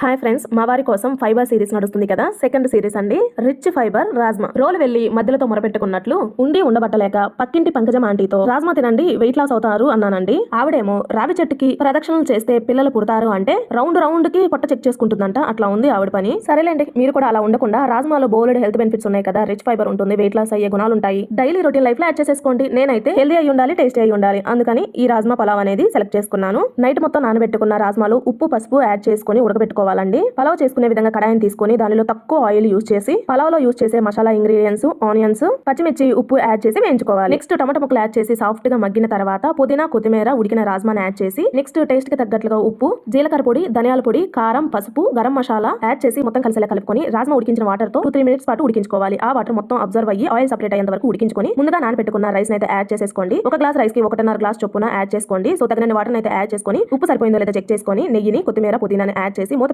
Hi friends, మా వారి కోసం ఫైబర్ సిరీస్ నడుస్తుంది కదా, సెకండ్ సిరీస్ అండి. Rich fibre rajma. రోలు వెళ్లి మధ్యలతో మొరపెట్టుకున్నట్లు ఉండి ఉండబట్టలేక పక్కింటి పంకజం ఆంటీతో రాజ్మా తినండి వెయిట్ లాస్ అవుతారు అన్నానండి. ఆవిడేమో రావి చెట్టుకి ప్రదక్షిణలు చేస్తే పిల్లలు పుడతారు అంటే రౌండ్ రౌండ్ కి పొట్ట చెక్ చేసుకుంటుందంట. అట్లా ఉంది ఆవిడ పని. సరేలేండి, మీరు కూడా అలా ఉండకుండా రాజ్మాలో బోలెడ్ హెల్త్ బెనిఫిట్స్ ఉన్నాయి కదా, రిచ్ ఫైబర్ ఉంటుంది, వెయిట్ లాస్ అయ్యే గుణాలు ఉంటాయి. డైలీ రొటీన్ లైఫ్ లో యాడ్ చేసేసుకోండి. నేనైతే హెల్దీ అయి ఉండాలి, టేస్టీ అయి ఉండాలి, అందుకని ఈ రాజ్మా పలావ్ అనేది సెలెక్ట్ చేసుకున్నాను. నైట్ మొత్తం నానబెట్టుకున్న రాజ్మాలు ఉప్పు పసుపు యాడ్ చేసుకుని ఉడకబెట్టుకోవాలండి. పలావ్ చేసుకునే విధంగా కడాయిని తీసుకొని దానిలో తక్కువ ఆయిల్ యూజ్ చేసి పలావ్ లో యూజ్ చేసే మసాలా ఇంగ్రీడియంట్స్, ఆనియన్స్, పచ్చిమిర్చి, ఉప్పు యాడ్ చేసి వేయించుకోవాలి. నెక్స్ట్ టమాటా ముక్కలు యాడ్ చేసి సాఫ్ట్ గా మగ్గిన తర్వాత పుదీనా, కొత్తిమీర, ఉడికిన రాజ్మాని యాడ్ చేసి నెక్స్ట్ టేస్ట్ కి తగ్గట్లుగా ఉప్పు, జీలకర్ర పొడి, ధనియాల పొడి, కారం, పసుపు, గరం మసాలా యాడ్ చేసి మొత్తం కలిసేలా కలుపుకొని రాజ్మా ఉడికించిన వాటర్ తో 2-3 మినిట్స్ పాటు ఉడికించుకోవాలి. ఆ వాటర్ మొత్తం అబ్జర్వ్ అయ్యి ఆయిల్ సెపరేట్ అయ్యేంత వరకు ఉడికించుకొని ముందుగా నానబెట్టుకున్న రైస్ అయితే యాడ్ చేసేసుకోండి. ఒక గ్లాస్ రైస్ కి 1.5 గ్లాస్ చొప్పున యాడ్ చేసుకోండి. సో తగిన వాటర్ అయితే యాడ్ చేసుకొని ఉప్పు సరిపోయిందో లేదో చెక్ చేసుకొని నెయ్యిని, కొత్తిమీర, పుదీనాని యాడ్ చేసి మూత